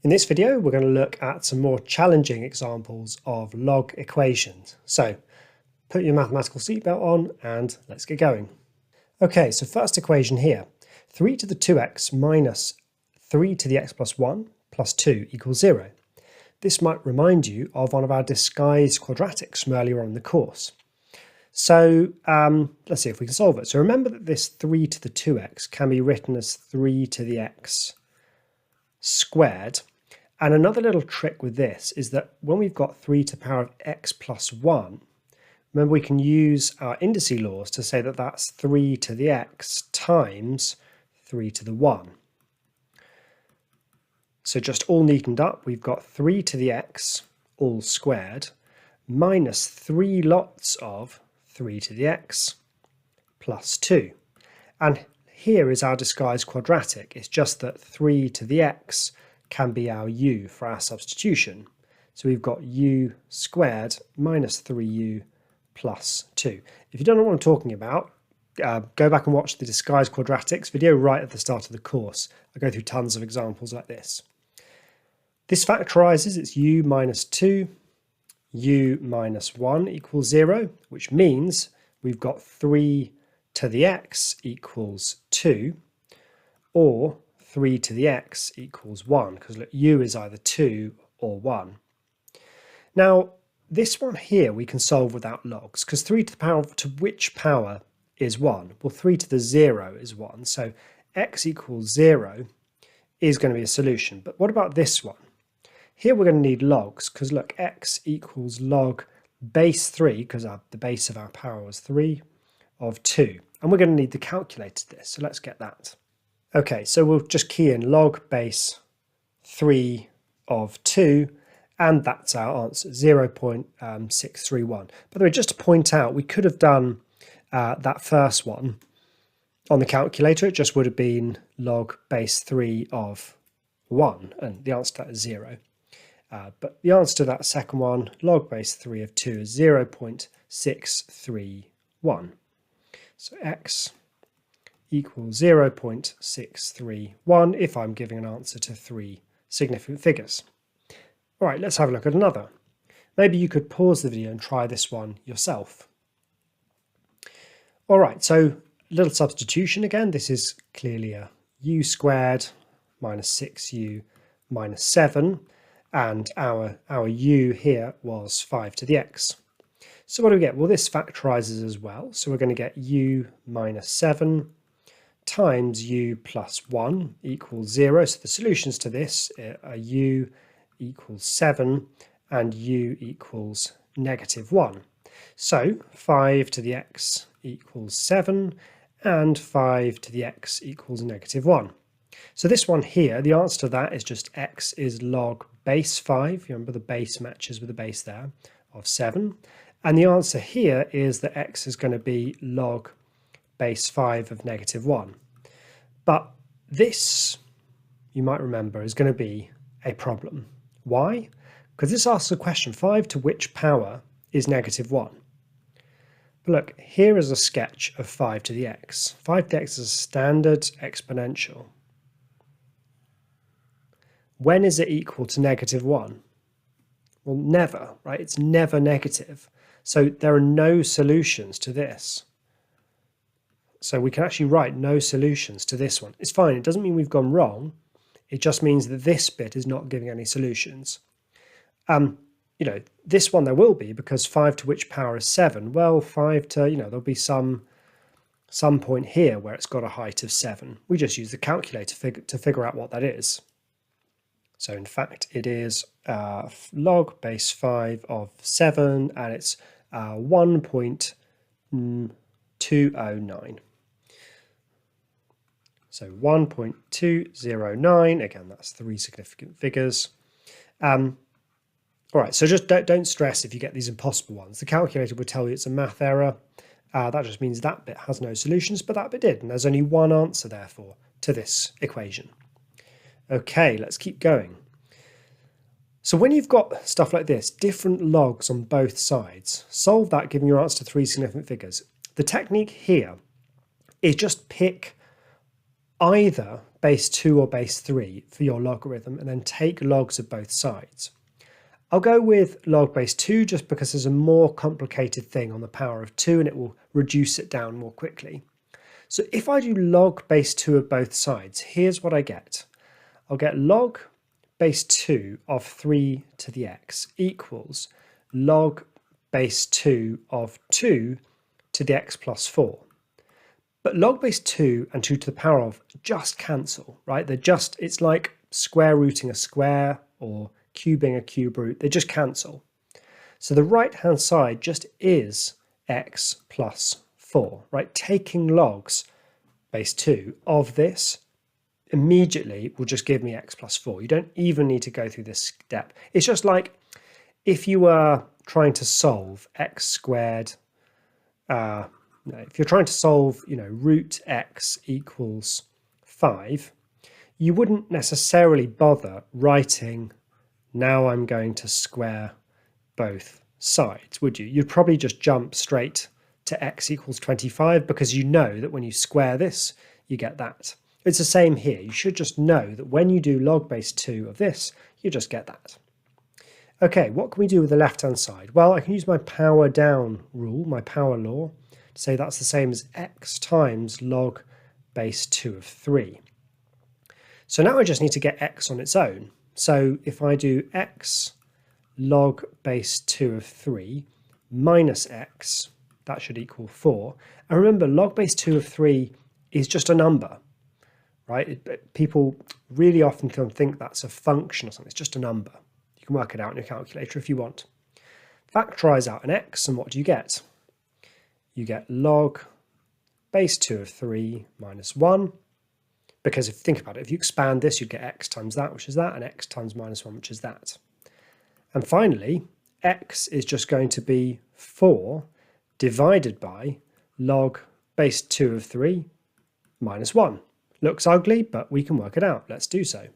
In this video, we're going to look at some more challenging examples of log equations. So put your mathematical seatbelt on and let's get going. Okay, so first equation here, 3 to the 2x minus 3 to the x plus 1 plus 2 equals 0. This might remind you of one of our disguised quadratics from earlier on in the course. So let's see if we can solve it. So remember that this 3 to the 2x can be written as 3 to the x squared. And another little trick with this is that when we've got 3 to the power of x plus 1, remember we can use our indices laws to say that that's 3 to the x times 3 to the 1. So just all neatened up, we've got 3 to the x all squared minus 3 lots of 3 to the x plus 2. And here is our disguised quadratic. It's just that 3 to the x can be our u for our substitution. So we've got u squared minus 3u plus 2. If you don't know what I'm talking about, go back and watch the disguised quadratics video right at the start of the course. I go through tons of examples like this. This factorizes, it's u minus 2, u minus 1 equals 0, which means we've got 3 to the x equals 2, or 3 to the x equals 1, because look, u is either 2 or 1. Now, this one here we can solve without logs, because 3 to the power to which power is 1? Well, 3 to the 0 is 1, so x equals 0 is going to be a solution. But what about this one? Here we're going to need logs, because look, x equals log base 3, because the base of our power was 3, of 2. And we're going to need the calculator to this, so let's get that. Okay, so we'll just key in log base 3 of 2, and that's our answer, 0.631. By the way, just to point out, we could have done that first one on the calculator. It just would have been log base 3 of 1, and the answer to that is 0. But the answer to that second one, log base 3 of 2, is 0.631. So x equals 0.631 if I'm giving an answer to 3 significant figures. All right, let's have a look at another. Maybe you could pause the video and try this one yourself. All right, so little substitution again. This is clearly a u squared minus 6u minus 7, and our u here was 5 to the x. So what do we get? Well, this factorizes as well. So we're going to get u minus 7 times u plus 1 equals 0. So the solutions to this are u equals 7 and u equals negative 1. So 5 to the x equals 7 and 5 to the x equals negative 1. So this one here, the answer to that is just x is log base 5. You remember the base matches with the base there of 7. And the answer here is that x is going to be log base 5 of negative 1. But this, you might remember, is going to be a problem. Why? Because this asks a question, 5 to which power is negative 1? But look, here is a sketch of 5 to the x. 5 to the x is a standard exponential. When is it equal to negative 1? Well, never, right? It's never negative. So there are no solutions to this. So we can actually write no solutions to this one. It's fine. It doesn't mean we've gone wrong. It just means that this bit is not giving any solutions. This one there will be, because 5 to which power is 7? Well, 5 to, there'll be some point here where it's got a height of 7. We just use the calculator to figure out what that is. So in fact, it is log base 5 of 7, and it's 1.209. So 1.209, again, that's 3 significant figures. All right, so just don't stress if you get these impossible ones. The calculator will tell you it's a math error. That just means that bit has no solutions, but that bit did, and there's only one answer, therefore, to this equation. Okay, let's keep going. So when you've got stuff like this, different logs on both sides, solve that giving your answer to 3 significant figures. The technique here is just pick either base 2 or base 3 for your logarithm and then take logs of both sides. I'll go with log base 2 just because there's a more complicated thing on the power of 2 and it will reduce it down more quickly. So if I do log base 2 of both sides, here's what I get. I'll get log base 2 of 3 to the x equals log base 2 of 2 to the x plus 4. But log base 2 and 2 to the power of just cancel, right? It's like square rooting a square or cubing a cube root. They just cancel. So the right-hand side just is x plus 4, right? Taking logs base 2 of this immediately will just give me x plus 4. You don't even need to go through this step. It's just like if you were trying to solve x squared, if you're trying to solve, root x equals 5, you wouldn't necessarily bother writing, now I'm going to square both sides, would you? You'd probably just jump straight to x equals 25 because you know that when you square this, you get that. It's the same here. You should just know that when you do log base 2 of this, you just get that. Okay, what can we do with the left-hand side? Well, I can use my power down rule, my power law, to say that's the same as x times log base 2 of 3. So now I just need to get x on its own. So if I do x log base 2 of 3 minus x, that should equal 4. And remember, log base 2 of 3 is just a number, right? People really often think that's a function or something. It's just a number. You can work it out in your calculator if you want. Factorize out an x, and what do you get? You get log base 2 of 3 minus 1. Because if you think about it, if you expand this, you'd get x times that, which is that, and x times minus 1, which is that. And finally, x is just going to be 4 divided by log base 2 of 3 minus 1. Looks ugly, but we can work it out. Let's do so.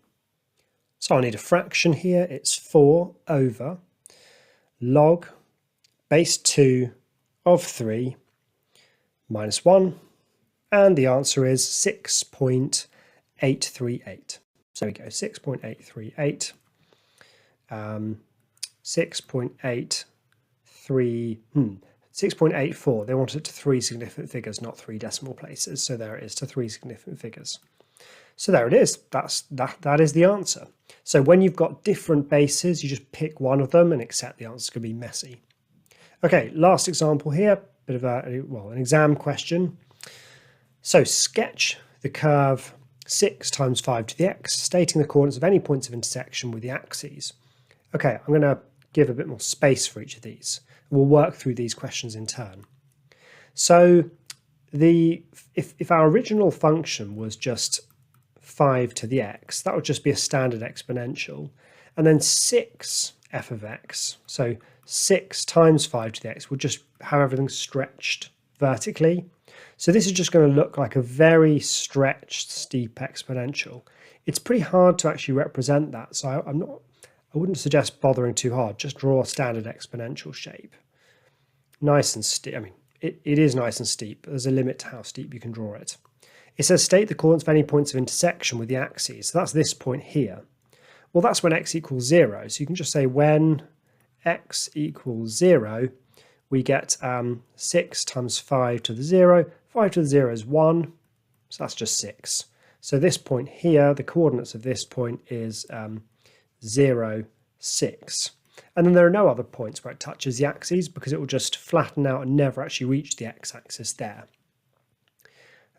So I'll need a fraction here. It's 4 over log base 2 of 3 minus 1. And the answer is 6.838. So there we go, 6.838. 6.84. They wanted it to 3 significant figures, not 3 decimal places. So there it is, to 3 significant figures. So there it is. That is the answer. So when you've got different bases, you just pick one of them and accept the answer is going to be messy. Okay, last example here, bit of an exam question. So sketch the curve 6 times 5 to the x, stating the coordinates of any points of intersection with the axes. Okay, I'm going to give a bit more space for each of these. We'll work through these questions in turn. So if our original function was just 5 to the x, that would just be a standard exponential. And then 6 f of x, so 6 times 5 to the x, would just have everything stretched vertically. So this is just going to look like a very stretched, steep exponential. It's pretty hard to actually represent that, so I wouldn't suggest bothering too hard. Just draw a standard exponential shape. Nice and steep. I mean, it is nice and steep, but there's a limit to how steep you can draw it. It says state the coordinates of any points of intersection with the axes. So that's this point here. Well, that's when x equals 0. So you can just say when x equals 0, we get 6 times 5 to the 0. 5 to the 0 is 1, so that's just 6. So this point here, the coordinates of this point is 0, 6. And then there are no other points where it touches the axes because it will just flatten out and never actually reach the x-axis there.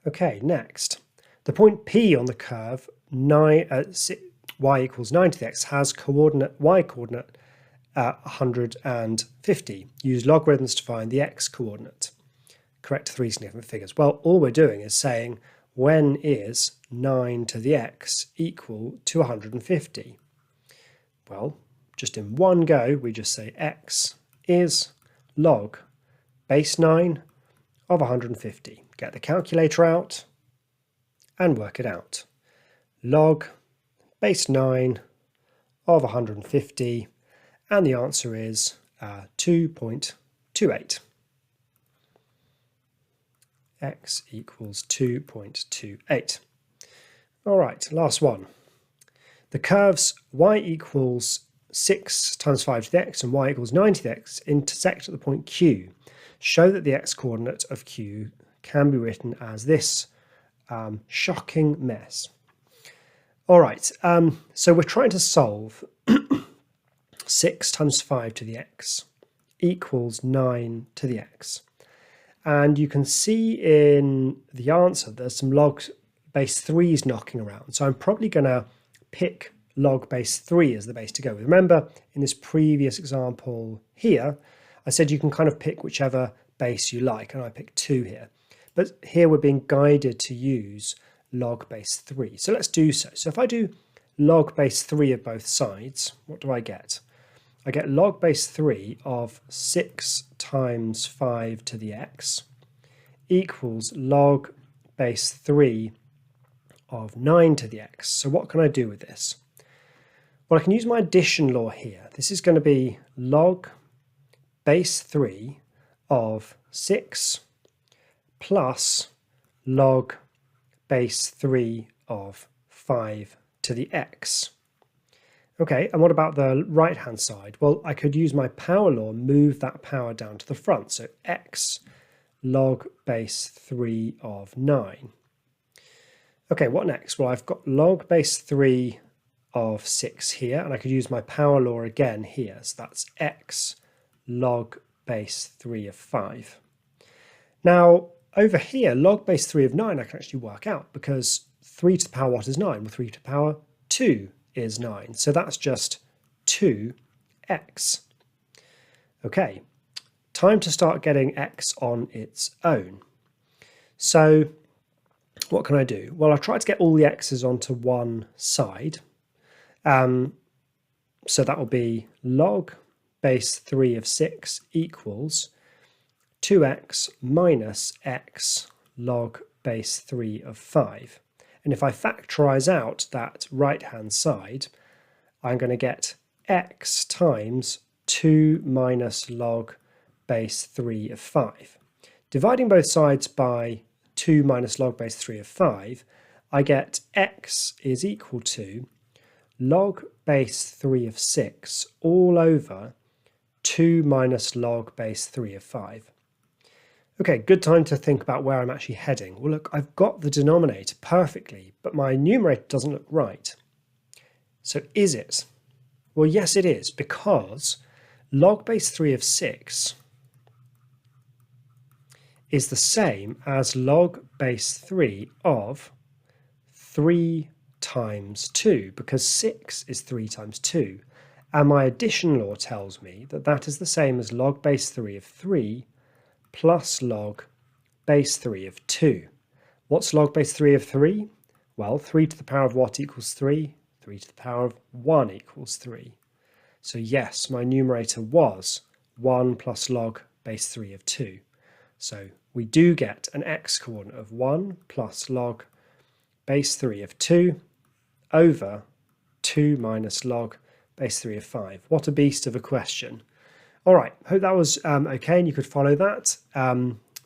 Okay, next. The point P on the curve y equals 9 to the x has y coordinate 150. Use logarithms to find the x coordinate. Correct 3 significant figures. Well, all we're doing is saying when is 9 to the x equal to 150? Well, just in one go, we just say x is log base 9 of 150. Get the calculator out and work it out. Log base 9 of 150, and the answer is 2.28. X equals 2.28. All right, last one. The curves y equals 6 times 5 to the x and y equals 9 to the x intersect at the point Q. Show that the x-coordinate of Q can be written as this shocking mess. All right, so we're trying to solve 6 times 5 to the x equals 9 to the x. And you can see in the answer there's some log base 3's knocking around. So I'm probably going to pick log base 3 as the base to go with. Remember, in this previous example here, I said you can kind of pick whichever base you like, and I picked 2 here. But here we're being guided to use log base 3. So let's do so. So if I do log base 3 of both sides, what do I get? I get log base 3 of 6 times 5 to the x equals log base 3 of 9 to the x. So what can I do with this? Well, I can use my addition law here. This is going to be log base 3 of 6 plus log base 3 of 5 to the x. Okay, and what about the right-hand side? Well, I could use my power law and move that power down to the front. So x log base 3 of 9. Okay, what next? Well, I've got log base 3 of 6 here, and I could use my power law again here. So that's x log base 3 of 5. Now, over here, log base 3 of 9 I can actually work out, because 3 to the power what is 9? Well, 3 to the power 2 is 9. So that's just 2x. Okay, time to start getting x on its own. So what can I do? Well, I'll try to get all the x's onto one side. So that will be log base 3 of 6 equals 2x minus x log base 3 of 5. And if I factorize out that right-hand side, I'm going to get x times 2 minus log base 3 of 5. Dividing both sides by 2 minus log base 3 of 5, I get x is equal to log base 3 of 6 all over 2 minus log base 3 of 5. Okay, good time to think about where I'm actually heading. Well, look, I've got the denominator perfectly, but my numerator doesn't look right. So is it? Well, yes, it is, because log base 3 of 6 is the same as log base 3 of 3 times 2, because 6 is 3 times 2. And my addition law tells me that that is the same as log base 3 of 3 plus log base 3 of 2. What's log base 3 of 3? Well, 3 to the power of what equals 3? 3 to the power of 1 equals 3. So yes, my numerator was 1 plus log base 3 of 2. So we do get an x-coordinate of 1 plus log base 3 of 2 over 2 minus log base 3 of 5. What a beast of a question. All right, hope that was okay and you could follow that.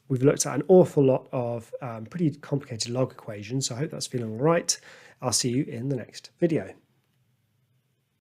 We've looked at an awful lot of pretty complicated log equations, so I hope that's feeling all right. I'll see you in the next video.